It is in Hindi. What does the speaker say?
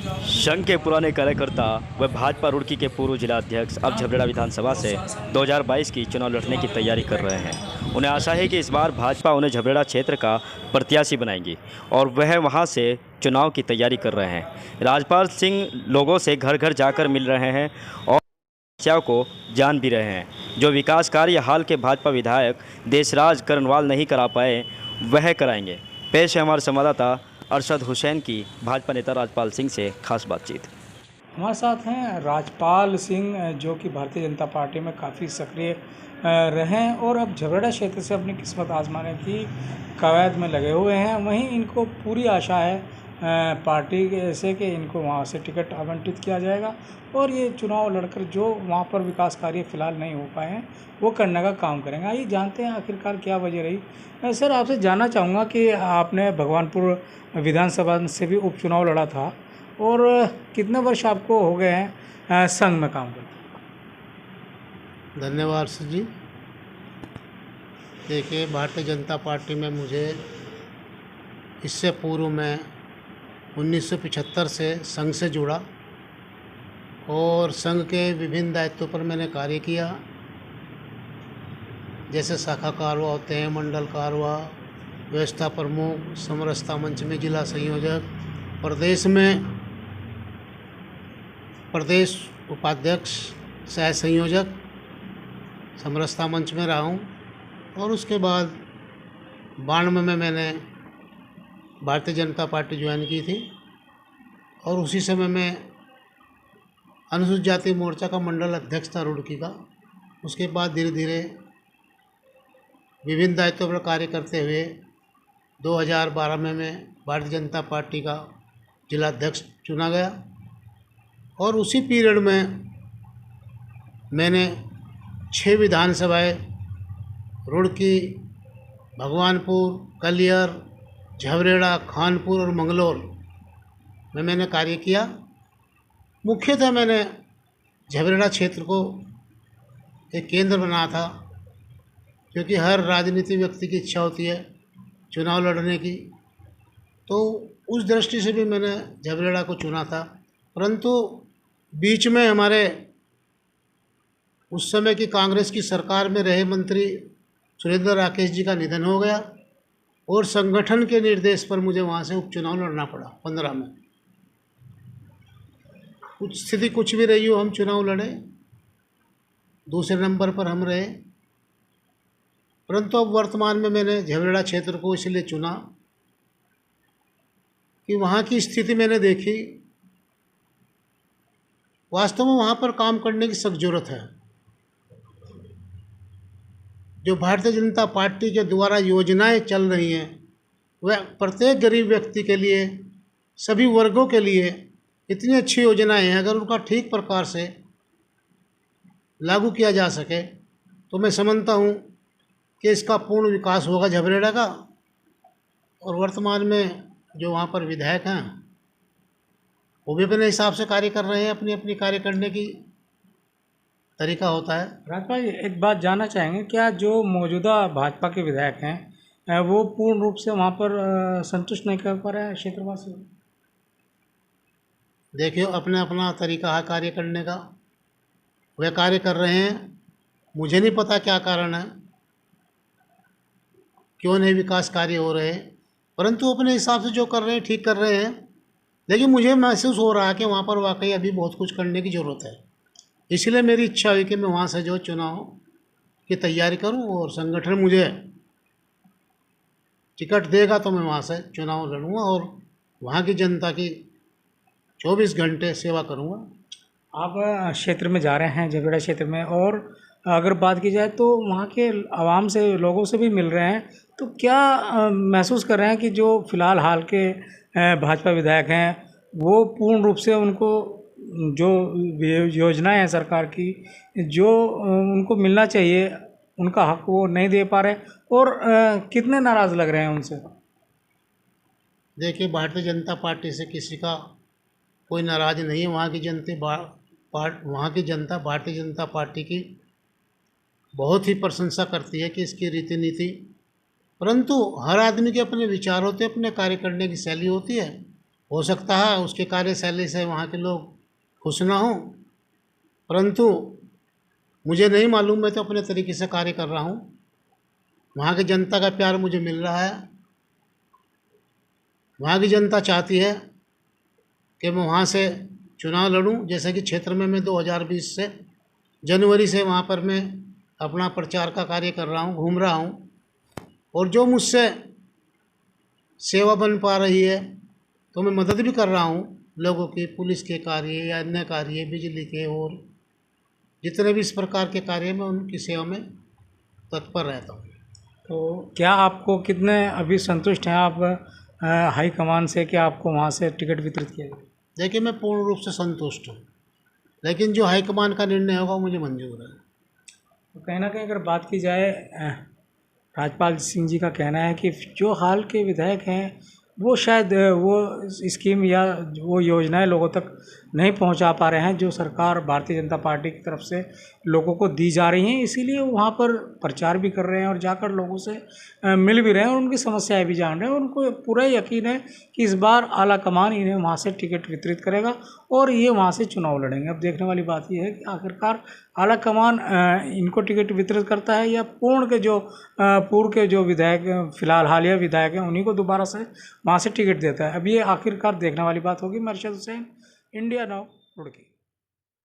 संघ के पुराने कार्यकर्ता व भाजपा रुड़की के पूर्व जिला अध्यक्ष अब झबरेड़ा विधानसभा से 2022 की चुनाव लड़ने की तैयारी कर रहे हैं। उन्हें आशा है कि इस बार भाजपा उन्हें झबरेड़ा क्षेत्र का प्रत्याशी बनाएगी और वह वहां से चुनाव की तैयारी कर रहे हैं। राजपाल सिंह लोगों से घर घर जाकर मिल रहे हैं और समस्याओं को जान भी रहे हैं। जो विकास कार्य हाल के भाजपा विधायक देशराज करनवाल नहीं करा पाए वह कराएंगे। पेश है हमारे संवाददाता अरशद हुसैन की भाजपा नेता राजपाल सिंह से खास बातचीत। हमारे साथ हैं राजपाल सिंह, जो कि भारतीय जनता पार्टी में काफ़ी सक्रिय रहे हैं और अब झबरेड़ा क्षेत्र से अपनी किस्मत आजमाने की कवायद में लगे हुए हैं। वहीं इनको पूरी आशा है पार्टी से कि इनको वहां से टिकट आवंटित किया जाएगा और ये चुनाव लड़कर जो वहां पर विकास कार्य फिलहाल नहीं हो पाए हैं वो करने का काम करेंगे। आइए जानते हैं आखिरकार क्या वजह रही। सर, आपसे जानना चाहूँगा कि आपने भगवानपुर विधानसभा से भी उपचुनाव लड़ा था और कितने वर्ष आपको हो गए हैं संघ में काम करते? धन्यवाद सर जी। देखिए, भारतीय जनता पार्टी में मुझे इससे पूर्व में 1975 से संघ से जुड़ा और संघ के विभिन्न दायित्वों पर मैंने कार्य किया, जैसे शाखा कारवा होते हैं, मंडल कारवा, व्यवस्था प्रमुख, समरसता मंच में जिला संयोजक, प्रदेश में प्रदेश उपाध्यक्ष, सह संयोजक समरसता मंच में रहा हूँ। और उसके बाद 92 में मैंने भारतीय जनता पार्टी ज्वाइन की थी और उसी समय में अनुसूचित जाति मोर्चा का मंडल अध्यक्ष था रुड़की का। उसके बाद धीरे धीरे विभिन्न दायित्वों पर कार्य करते हुए 2012 में मैं भारतीय जनता पार्टी का जिला अध्यक्ष चुना गया और उसी पीरियड में मैंने 6 विधानसभाएं रुड़की, भगवानपुर, कलियर, झबरेड़ा, खानपुर और मंगलौर में मैंने कार्य किया। मुख्यतः मैंने झबरेड़ा क्षेत्र को एक केंद्र बनाया था, क्योंकि हर राजनीतिक व्यक्ति की इच्छा होती है चुनाव लड़ने की, तो उस दृष्टि से भी मैंने झबरेड़ा को चुना था। परंतु बीच में हमारे उस समय की कांग्रेस की सरकार में रहे मंत्री सुरेंद्र राकेश जी का निधन हो गया और संगठन के निर्देश पर मुझे वहाँ से उपचुनाव लड़ना पड़ा 15 में। कुछ स्थिति कुछ भी रही हो, हम चुनाव लड़े, दूसरे नंबर पर हम रहे। परंतु अब वर्तमान में मैंने झबरेड़ा क्षेत्र को इसलिए चुना कि वहाँ की स्थिति मैंने देखी, वास्तव में वहाँ पर काम करने की सख्त जरूरत है। जो भारतीय जनता पार्टी के द्वारा योजनाएं चल रही हैं वह प्रत्येक गरीब व्यक्ति के लिए, सभी वर्गों के लिए इतनी अच्छी योजनाएं हैं, अगर उनका ठीक प्रकार से लागू किया जा सके तो मैं समझता हूँ कि इसका पूर्ण विकास होगा झबरेड़ा का। और वर्तमान में जो वहाँ पर विधायक हैं वो भी अपने हिसाब से कार्य कर रहे हैं, अपनी अपनी कार्य करने की तरीका होता है। राजपाल जी, एक बात जानना चाहेंगे, क्या जो मौजूदा भाजपा के विधायक हैं वो पूर्ण रूप से वहाँ पर संतुष्ट नहीं कर पा रहे हैं क्षेत्रवासी? देखिए, अपना अपना तरीका है कार्य करने का, वे कार्य कर रहे हैं। मुझे नहीं पता क्या कारण है, क्यों नहीं विकास कार्य हो रहे, परंतु अपने हिसाब से जो कर रहे हैं ठीक कर रहे हैं। लेकिन मुझे महसूस हो रहा है कि वहाँ पर वाकई अभी बहुत कुछ करने की ज़रूरत है। इसलिए मेरी इच्छा हुई कि मैं वहाँ से जो चुनाव की तैयारी करूँ और संगठन मुझे टिकट देगा तो मैं वहाँ से चुनाव लड़ूँगा और वहाँ की जनता की 24 घंटे सेवा करूँगा। आप क्षेत्र में जा रहे हैं, झबरेड़ा क्षेत्र में, और अगर बात की जाए तो वहाँ के आवाम से, लोगों से भी मिल रहे हैं, तो क्या महसूस कर रहे हैं कि जो फ़िलहाल हाल के भाजपा विधायक हैं वो पूर्ण रूप से उनको जो योजनाएं हैं सरकार की, जो उनको मिलना चाहिए उनका हक, वो नहीं दे पा रहे, और कितने नाराज़ लग रहे हैं उनसे? देखिए, भारतीय जनता पार्टी से किसी का कोई नाराज़ नहीं है। वहाँ की जनता भारतीय जनता पार्टी की बहुत ही प्रशंसा करती है कि इसकी रीति नीति, परंतु हर आदमी के अपने विचार होते हैं, अपने कार्य करने की शैली होती है। हो सकता है उसके कार्यशैली से वहाँ के लोग खुश ना हों, परंतु मुझे नहीं मालूम, मैं तो अपने तरीके से कार्य कर रहा हूँ। वहाँ की जनता का प्यार मुझे मिल रहा है। वहाँ की जनता चाहती है कि मैं वहाँ से चुनाव लड़ूं। जैसे कि क्षेत्र में मैं 2020 से जनवरी से वहाँ पर मैं अपना प्रचार का कार्य कर रहा हूँ, घूम रहा हूँ, और जो मुझसे सेवा बन पा रही है तो मैं मदद भी कर रहा हूँ लोगों की, पुलिस के कार्य या अन्य कार्य, बिजली के, और जितने भी इस प्रकार के कार्य में उनकी सेवा में तत्पर रहता हूँ। तो क्या आपको कितने अभी संतुष्ट हैं आप हाईकमान से कि आपको वहाँ से टिकट वितरित किया गया? देखिए, मैं पूर्ण रूप से संतुष्ट हूँ, लेकिन जो हाईकमान का निर्णय होगा वो मुझे मंजूर है। तो कहीं ना कहीं अगर बात की जाए राजपाल सिंह जी का कहना है कि जो हाल के विधायक हैं वो शायद वो स्कीम या वो योजनाएं लोगों तक नहीं पहुंचा पा रहे हैं जो सरकार भारतीय जनता पार्टी की तरफ से लोगों को दी जा रही हैं, इसीलिए वो वहाँ पर प्रचार भी कर रहे हैं और जाकर लोगों से मिल भी रहे हैं और उनकी समस्याएं भी जान रहे हैं। उनको पूरा यकीन है कि इस बार आला कमान इन्हें वहाँ से टिकट वितरित करेगा और ये वहाँ से चुनाव लड़ेंगे। अब देखने वाली बात ये है कि आखिरकार आला कमान इनको टिकट वितरित करता है या पूर्व के जो विधायक फिलहाल हालिया विधायक हैं उन्हीं को दोबारा से वहाँ से टिकट देता है। अब ये आखिरकार देखने वाली बात होगी। मैं अरशद हुसैन, इंडिया नाउ, रुड़की।